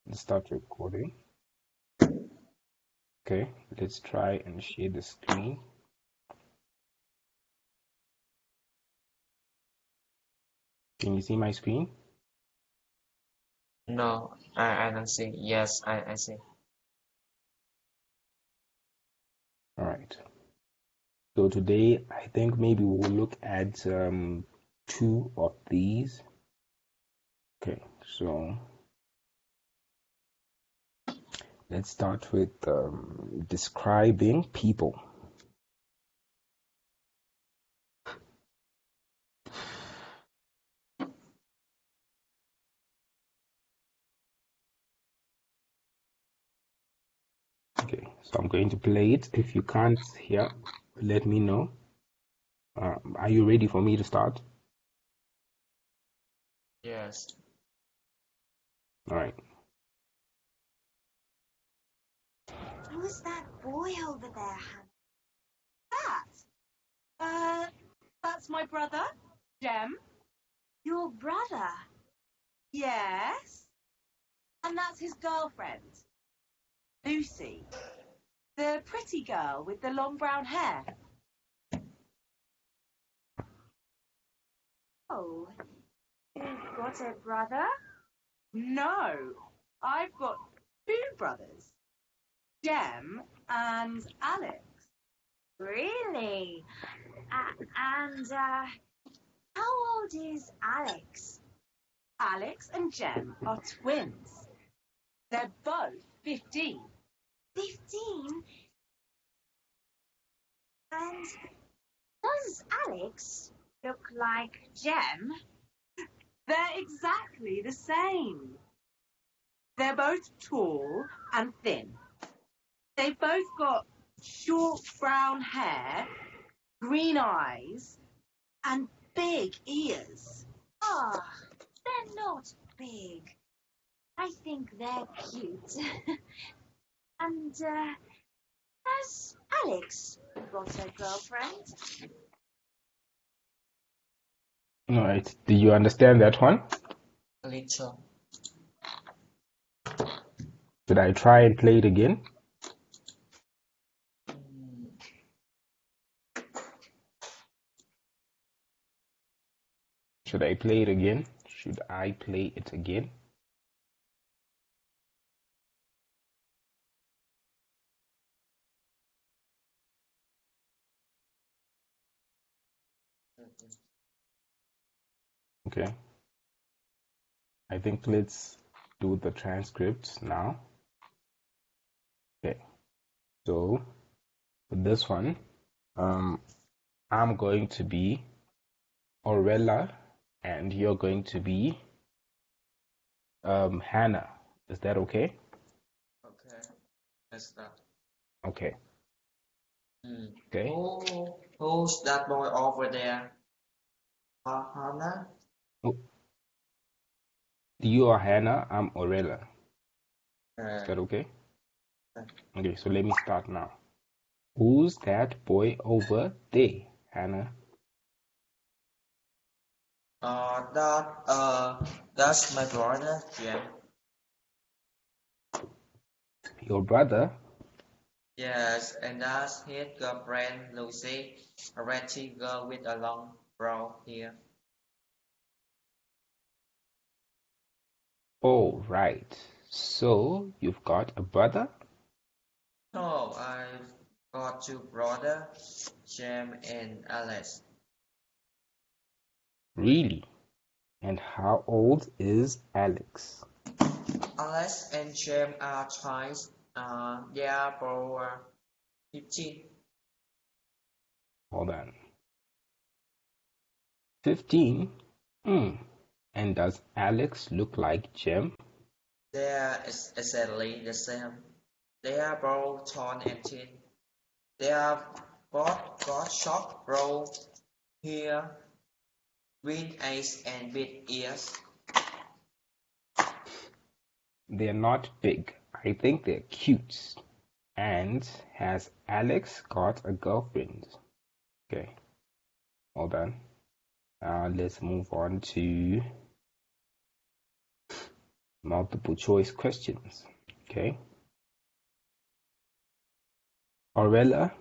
Let's start recording. Okay, let's try and share the screen. Can you see my screen? No, I don't see. Yes, I see. All right. So today, I think maybe we'll look at two of these. Okay, so let's start with describing people. Okay, so I'm going to play it. If you can't hear, let me know. Are you ready for me to start? Yes. All right. Who's that boy over there, Hannah? That's my brother, Jem. Your brother? Yes. And that's his girlfriend, Lucy. The pretty girl with the long brown hair. Oh, you've got a brother? No, I've got two brothers, Jem and Alex. Really? How old is Alex? Alex and Jem are twins. They're both 15. 15? And does Alex look like Jem? They're exactly the same. They're both tall and thin. They've both got short brown hair, green eyes, and big ears. Ah, they're not big. I think they're cute. And, has Alex got a girlfriend? All right. Do you understand that one? A little. Should I try and play it again? Should I play it again? Should I play it again? Okay. I think let's do the transcripts now. Okay. So for this one, I'm going to be Orella and you're going to be Hannah. Is that okay? Okay. That's that. Okay. Okay. Who's that boy over there? Hannah? Oh, you are Hannah, I'm Orella. Is that okay? Okay, so let me start now. Who's that boy over there, Hannah? That's my brother, Jem. Your brother? Yes, and that's his girlfriend, Lucy, a ratty girl with a long brown hair. Oh, right. So you've got a brother? No, I've got two brothers, Jem and Alex. Really? And how old is Alex? Alex and Jem are twins. They are both 15. Hold on. 15? And does Alex look like Jem? They are exactly the same. They are both tall and thin. They have both got short brown hair, green eyes, and big ears. They're not big. I think they're cute. And has Alex got a girlfriend? Okay. Hold on. Let's move on to multiple choice questions. Okay. Aurella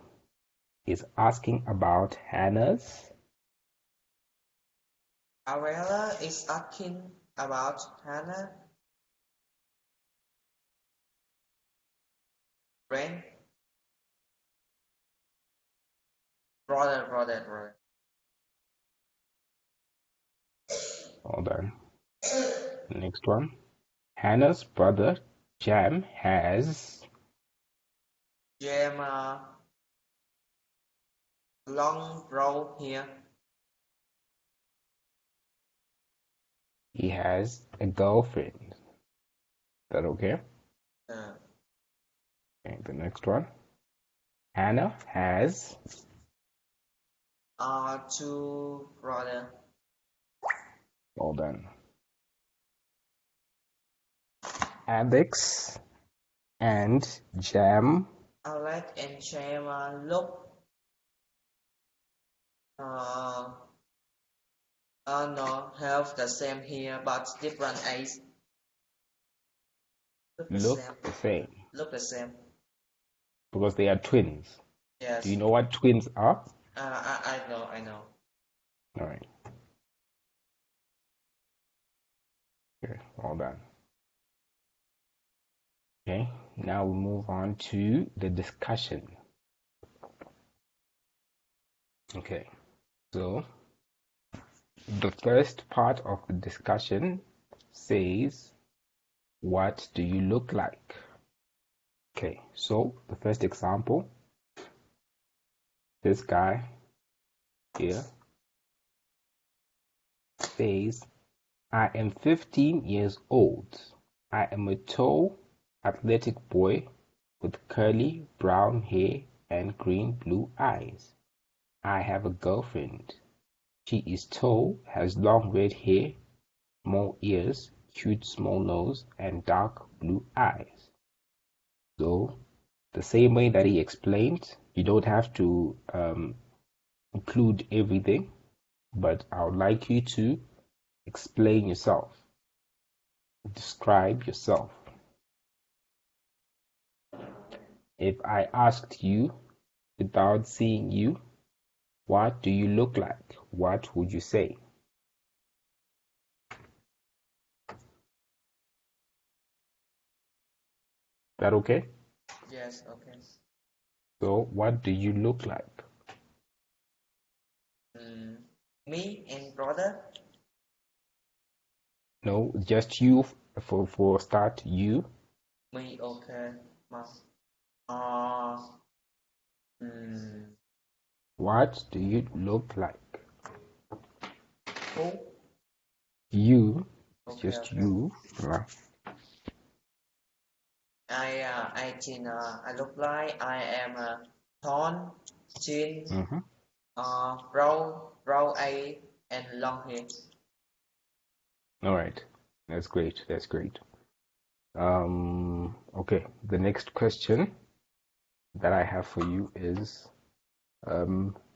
is asking about Hannah's Arella is asking about Hannah. Friend. Brother. hold on. Next one. Hannah's brother Jam has Jam long brown hair. he has a girlfriend. Is that okay? Uh, Okay, the next one. Hannah has two brother. hold on. Alex and Jam Alex and Jam look no have the same hair but different age. Look the look same. the same Look the same. because they are twins. Yes. Do you know what twins are? I know. All right. Okay, all done. Okay, now we move on to the discussion. Okay, so the first part of the discussion says, what do you look like? Okay, so the first example, this guy here says, I am 15 years old. I am a tall, athletic boy with curly brown hair and green-blue eyes. I have a girlfriend. She is tall, has long red hair, small ears, cute small nose, and dark blue eyes. So, the same way that he explained, you don't have to include everything, but I would like you to explain yourself, describe yourself. If I asked you without seeing you, what do you look like? What would you say? That okay? Yes, okay. So, what do you look like? Me and brother. No, just you for start. You. Me okay. Uh, mm, What do you look like? who? You. It's Okay, just okay. you. Right? I think I look like I am tall, thin, Mm-hmm. brown eye and long hair. All right. That's great. That's great. Okay. The next question that I have for you is,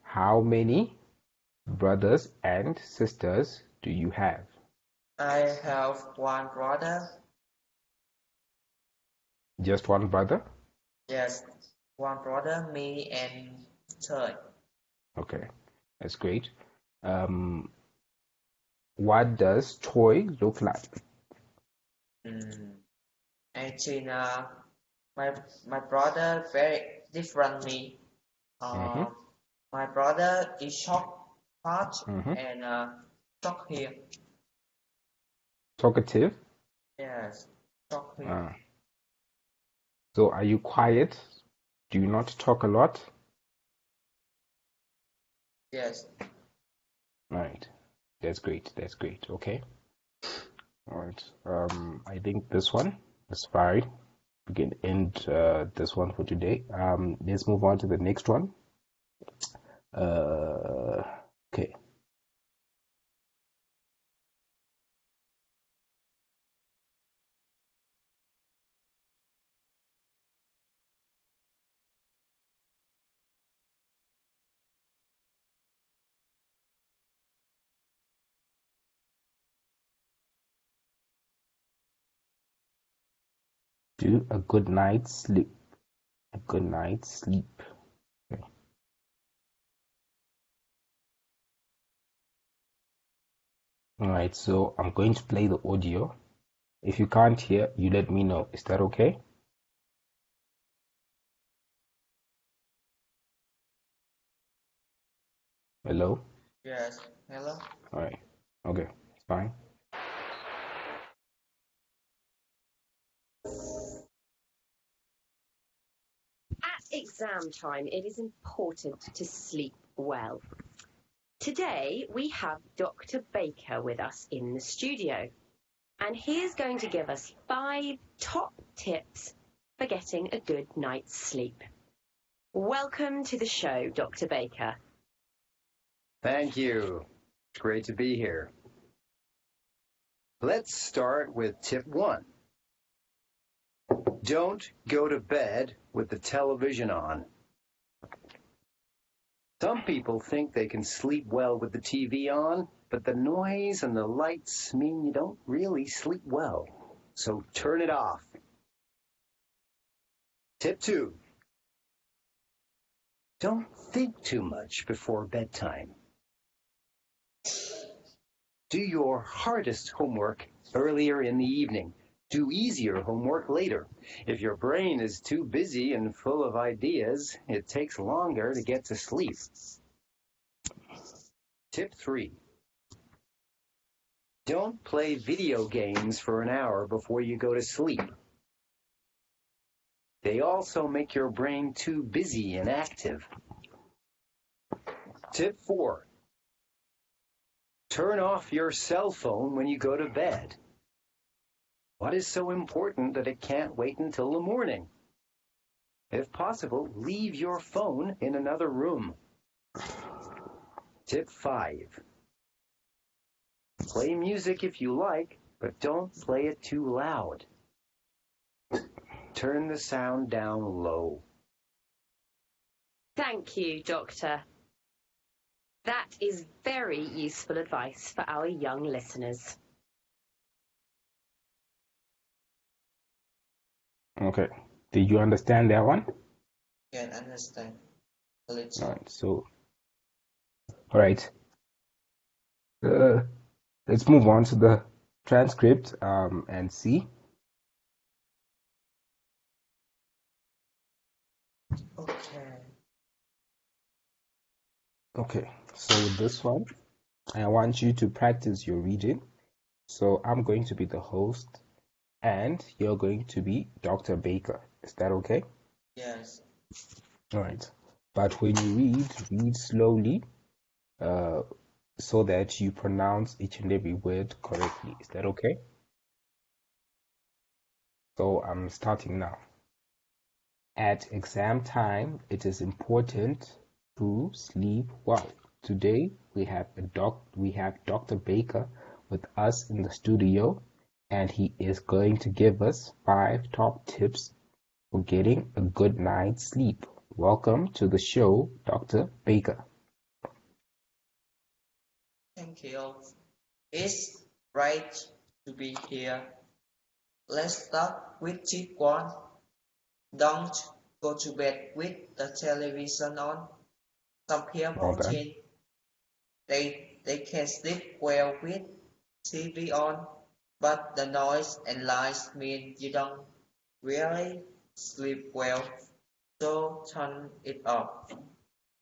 how many brothers and sisters do you have? I have one brother. Just one brother? Yes, one brother, me and third. Okay. That's great. What does Troy look like? I think my brother very different me. Mm-hmm. My brother is short, fat, Mm-hmm. and short hair. Talkative? Yes, short hair. So are you quiet? Do you not talk a lot? Yes. Right. That's great. That's great. Okay. All right. I think this one is fine. We can end this one for today. Let's move on to the next one. Okay. Do a good night's sleep. A good night's sleep. Okay. Alright, so I'm going to play the audio. If you can't hear, you let me know. Is that okay? Hello? Yes. Hello. Alright. Okay, it's fine. At exam time, it is important to sleep well. Today, we have Dr. Baker with us in the studio, and he is going to give us 5 top tips for getting a good night's sleep. Welcome to the show, Dr. Baker. Thank you. It's great to be here. Let's start with tip 1. Don't go to bed with the television on. Some people think they can sleep well with the TV on, but the noise and the lights mean you don't really sleep well. So turn it off. Tip 2. Don't think too much before bedtime. Do your hardest homework earlier in the evening. Do easier homework later. If your brain is too busy and full of ideas, it takes longer to get to sleep. Tip 3. Don't play video games for an hour before you go to sleep. They also make your brain too busy and active. Tip 4. Turn off your cell phone when you go to bed. What is so important that it can't wait until the morning? If possible, leave your phone in another room. Tip 5. Play music if you like, but don't play it too loud. Turn the sound down low. Thank you, Doctor. That is very useful advice for our young listeners. Okay. Did you understand that one? Can understand a little. Alright, so alright. Let's move on to the transcript and see. Okay, so with this one, I want you to practice your reading. So I'm going to be the host and you're going to be Dr. Baker. Is that okay? Yes. Alright. But when you read slowly so that you pronounce each and every word correctly. Is that okay? So I'm starting now. At exam time, it is important to sleep well. Today we have Dr. Baker with us in the studio, and he is going to give us 5 top tips for getting a good night's sleep. Welcome to the show, Dr. Baker. Thank you. It's great to be here. Let's start with tip 1. Don't go to bed with the television on. Some people think they can sleep well with TV on, but the noise and lights mean you don't really sleep well. So turn it off.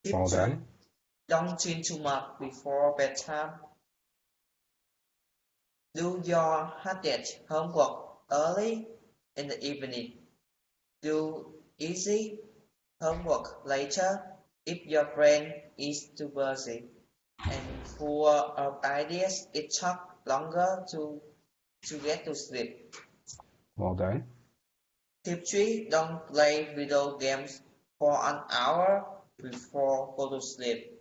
Tip 2. Don't think too much before bedtime. Do your hardest homework early in the evening. Do easy homework later if your brain is too busy and full of ideas. It takes longer to get to sleep. Well done. Tip 3. Don't play video games for an hour before go to sleep.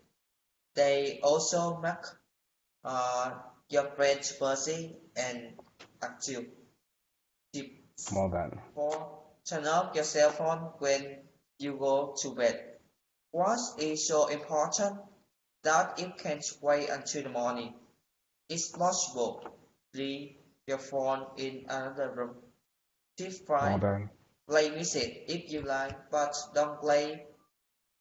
They also make your brain busy and active. Tip Well done. 4. Turn off your cell phone when you go to bed. What is so important that it can't wait until the morning? It's possible. Leave your phone in another room. It's Well fine. done. Play music if you like, but don't play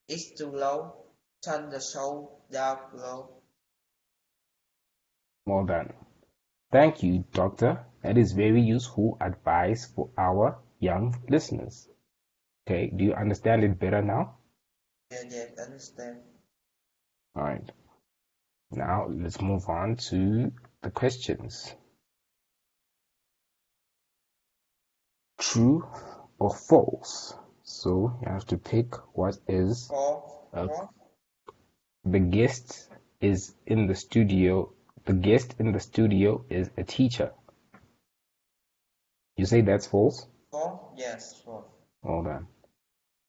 it too low. Turn the show down low. Well done. Thank you, Doctor. That is very useful advice for our young listeners. Okay, do you understand it better now? Yeah, understand. All right. Now let's move on to the questions. True or false? So you have to pick what is Four. the guest is in the studio. The guest in the studio is a teacher. You say that's false? Four. Yes, four. Hold on.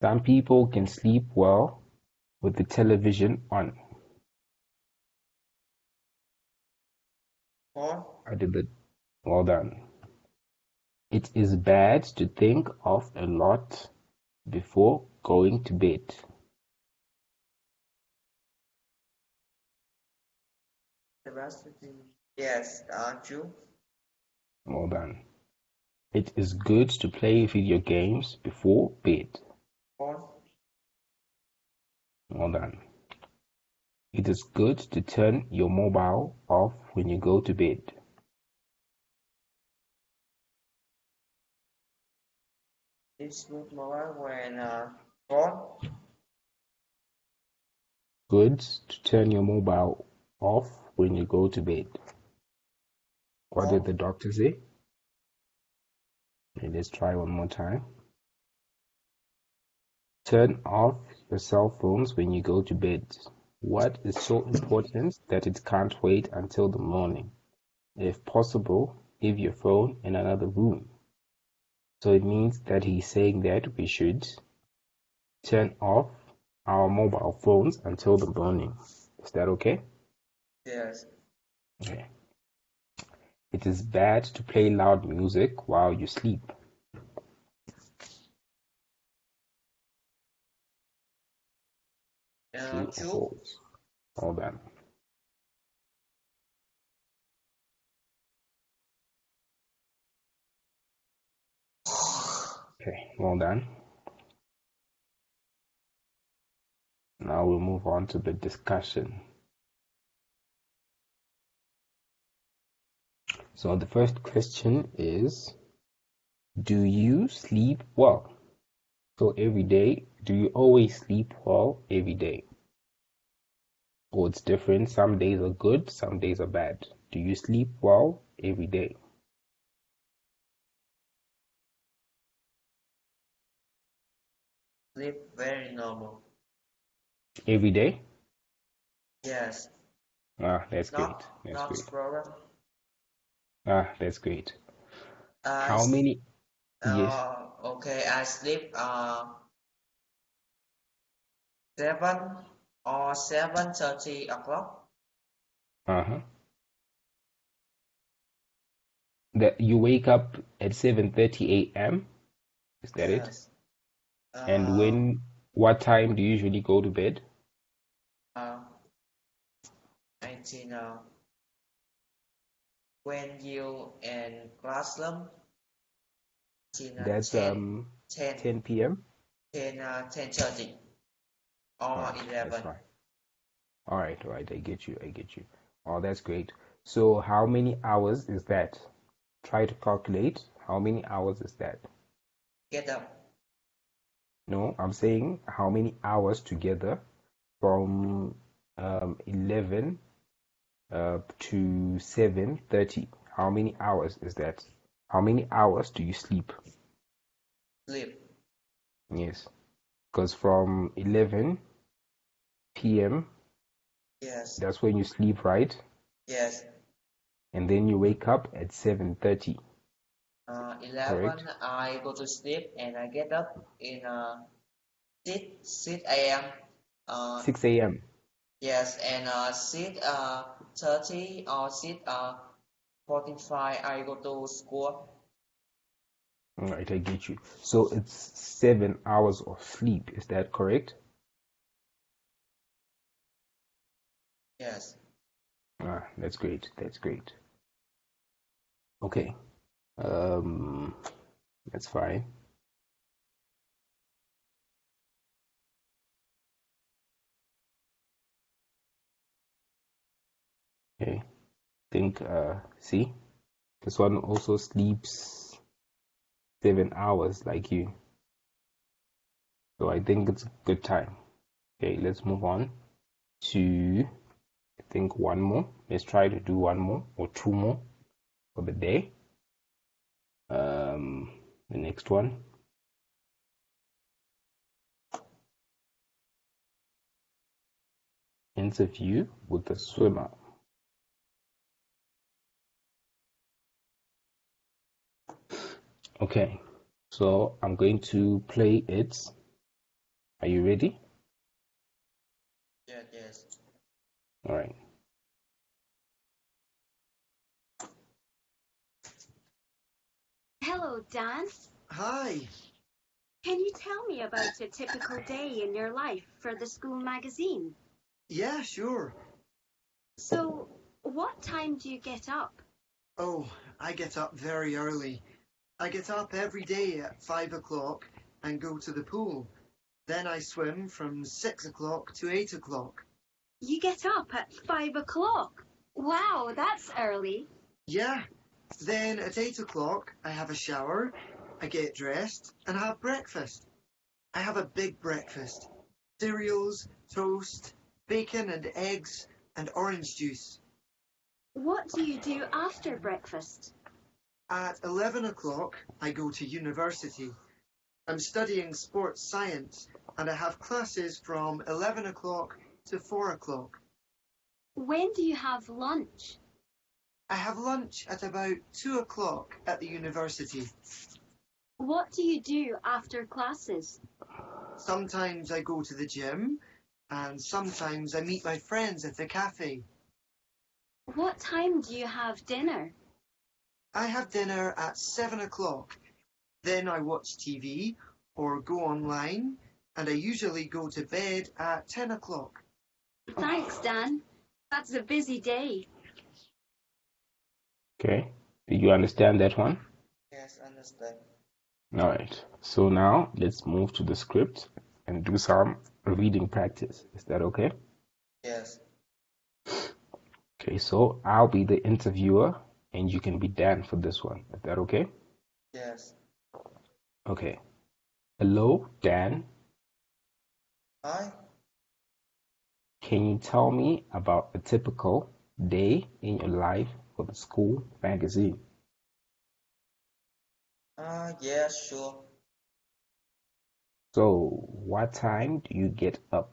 Some people can sleep well with the television on. Four. I did the well done. It is bad to think of a lot before going to bed. The rest of the yes, true. Well done. It is good to play video games before bed. Four. Well done. It is good to turn your mobile off when you go to bed. It's good mobile when four. Good to turn your mobile off when you go to bed. What did the doctor say? Okay, let's try one more time. Turn off your cell phones when you go to bed. What is so important that it can't wait until the morning? If possible, leave your phone in another room. So it means that he's saying that we should turn off our mobile phones until the morning. Is that okay? Yes. Okay. It is bad to play loud music while you sleep. True or True. false? Hold on. Okay, well done. Now we'll move on to the discussion. So the first question is, do you sleep well? So every day, do you always sleep well every day? Or it's different, some days are good, some days are bad. Do you sleep well every day? Sleep very normal. Every day? Yes. Ah, that's great. Not That's not great. problem. Ah, that's great. I How many? Yes. okay. I sleep 7 or 7:30 o'clock. Uh-huh. That you wake up at 7:30 a.m. Is that it? Yes. And Uh, what time do you usually go to bed? uh, 19. When you in classroom, 10, That's 10, 10 p.m. 10:30 or Ah, that's 11. fine. All right, all right. I get you. I get you. Oh, that's great. So how many hours is that? Try to calculate. How many hours is that? Get up. No, I'm saying how many hours together from 11 to 7:30. How many hours is that? How many hours do you sleep? Sleep. Yes, because from 11 p.m. Yes. that's when you sleep, right? Yes. And then you wake up at 7:30, 11 correct? I go to sleep and I get up in 6 a.m. 6 a.m. Yes, and 6:30 or 6:45 I go to school. All right, I get you. So it's 7 hours of sleep, is that correct? Yes. Ah, that's great. That's great. Okay. Um, That's fine. Okay. Think, see, this one also sleeps 7 hours like you. So I think it's a good time. Okay, let's move on to, I think, one more. Let's try to do one more or two more for the day. The next one. Interview with the swimmer. Okay, so I'm going to play it. Are you ready? Yes. All right. Hello, Dan. Hi. Can you tell me about a typical day in your life for the school magazine? Yeah, sure. So, what time do you get up? Oh, I get up very early. I get up every day at 5 o'clock and go to the pool. Then I swim from 6 o'clock to 8 o'clock. You get up at 5 o'clock. Wow, that's early. Yeah. Then at 8 o'clock, I have a shower, I get dressed, and have breakfast. I have a big breakfast. Cereals, toast, bacon and eggs, and orange juice. What do you do after breakfast? At 11 o'clock, I go to university. I'm studying sports science, and I have classes from 11 o'clock to 4 o'clock. When do you have lunch? I have lunch at about 2 o'clock at the university. What do you do after classes? Sometimes I go to the gym, and sometimes I meet my friends at the cafe. What time do you have dinner? I have dinner at 7 o'clock. Then I watch TV or go online, and I usually go to bed at 10 o'clock. Thanks, Dan. That's a busy day. Okay. Did you understand that one? Yes, understand. All right. So now let's move to the script and do some reading practice. Is that okay? Yes. Okay, so I'll be the interviewer and you can be Dan for this one. Is that okay? Yes. Okay. Hello, Dan. Hi. Can you tell me about a typical day in your life for the school magazine? Yeah, sure. So, what time do you get up?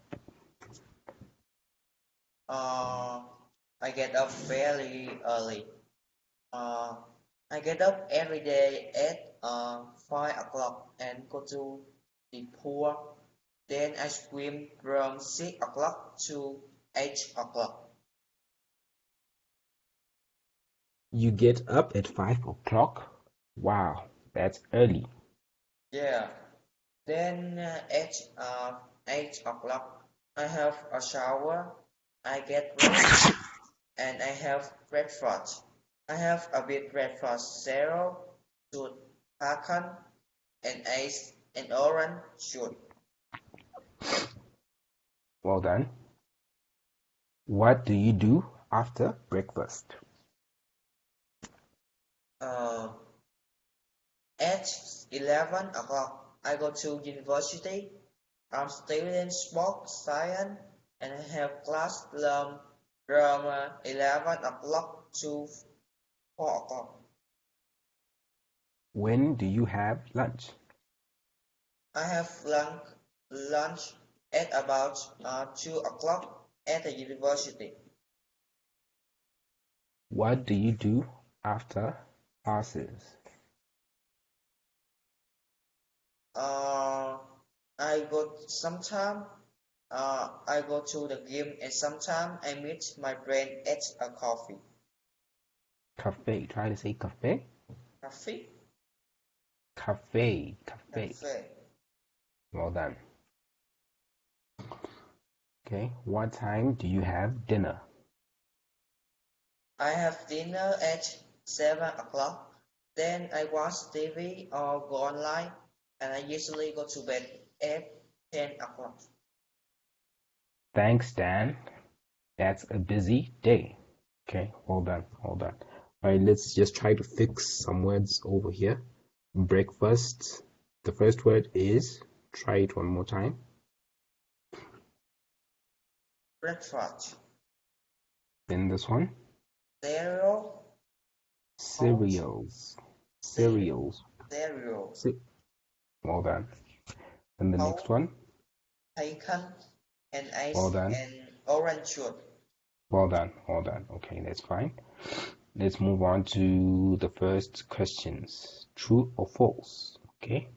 I get up fairly early. I get up every day at 5 o'clock and go to the pool. Then I swim from 6 o'clock to 8 o'clock. You get up at 5 o'clock? Wow, that's early. Yeah. Then at 8 o'clock, I have a shower. I get ready and I have breakfast. I have a big breakfast cereal, to bacon, and eggs, and orange juice. Well done. What do you do after breakfast? At 11 o'clock, I go to university. I'm studying sports science and I have class from 11 o'clock to 4 o'clock. When do you have lunch? I have lunch at about 2 o'clock at the university. What do you do after classes? I go sometime. I go to the gym and sometime I meet my friend at a coffee. Cafe. Try to say cafe. Coffee? Cafe. Cafe. Cafe. Well done. Okay. What time do you have dinner? I have dinner at 7 o'clock. Then I watch TV or go online, and I usually go to bed at 10 o'clock. Thanks, Dan. That's a busy day. Okay, hold on. All right, let's just try to fix some words over here. Breakfast. The first word is, try it one more time. Breakfast. Then this one, Cereal. cereals. Cereals. Cereal. Well done. And the next one, Bacon and ice well done. and orange juice. Well done. Okay, that's fine. Let's move on to the first questions. True or false? Okay.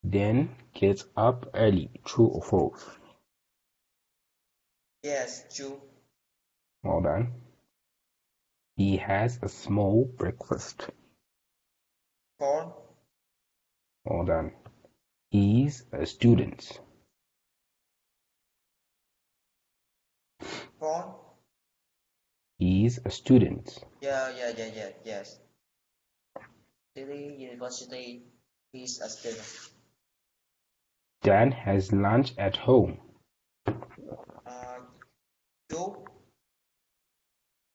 Dan gets up early. True or false? Yes, true. Well done. He has a small breakfast. False. Well done. He's a student. False. He's a student. Yes. Delhi University. He's a student. Dan has lunch at home. True.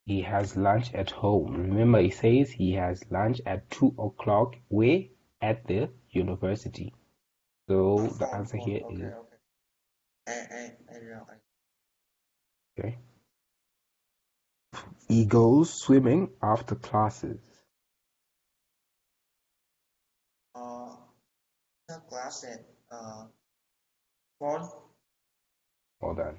He has lunch at home. Remember, it says he has lunch at 2 o'clock. Where? At the university. So the answer here is Okay. I know. okay. He goes swimming after classes. The classes. False. Well done.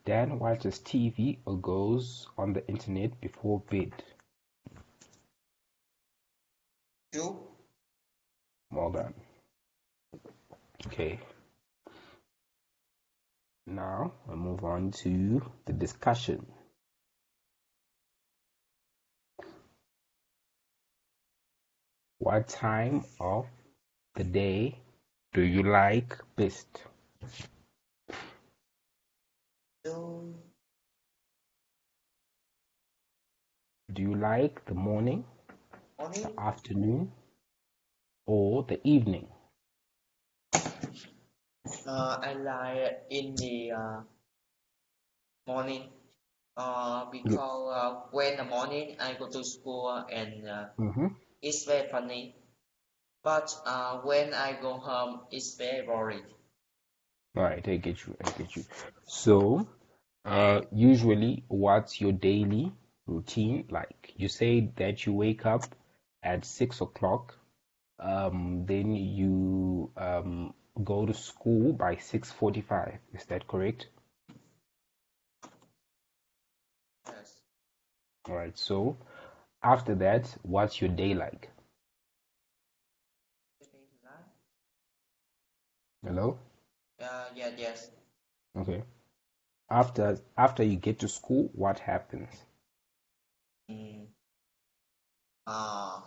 Dan watches TV or goes on the internet before bed. True. Well done. Okay. Now we'll move on to the discussion. What time of the day do you like best? True. Do you like the morning, Morning. the afternoon, or the evening? I like in the morning. Because when the morning I go to school and it's very funny. But when I go home, it's very boring. Right, I get you. So, usually, what's your daily routine like? You say that you wake up at 6 o'clock, then you go to school by 6:45. Is that correct? Yes. All right. So, after that, what's your day like? Hello? Yes. Okay. After you get to school, what happens? I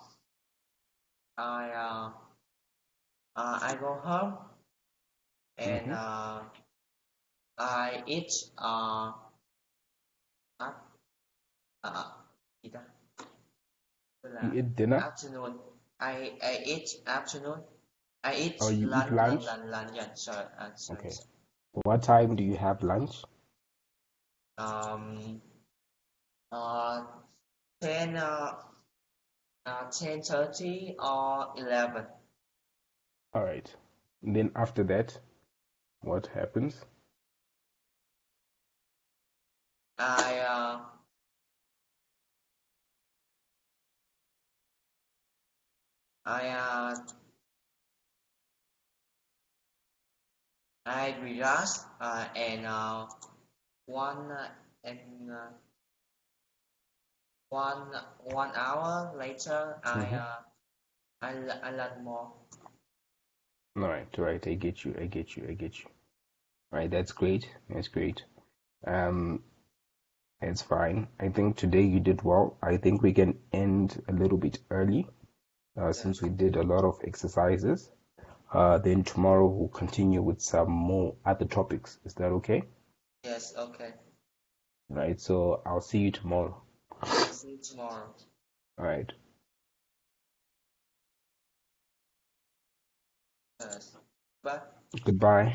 go home and I eat gì ta? You eat dinner? Afternoon. I eat afternoon. I eat Or you eat lunch. lunch? Yeah, sorry. Okay. What time do you have lunch? 10 10:30 or 11. All right. And then after that, what happens? I relax and one and one hour later I learn more. Right. I get you. Right, that's great. It's fine. I think today you did well. I think we can end a little bit early, since we did a lot of exercises. Then tomorrow we'll continue with some more other topics. Is that okay? Yes, okay. Right, so I'll see you tomorrow. See you tomorrow. All right. Yes. But Goodbye.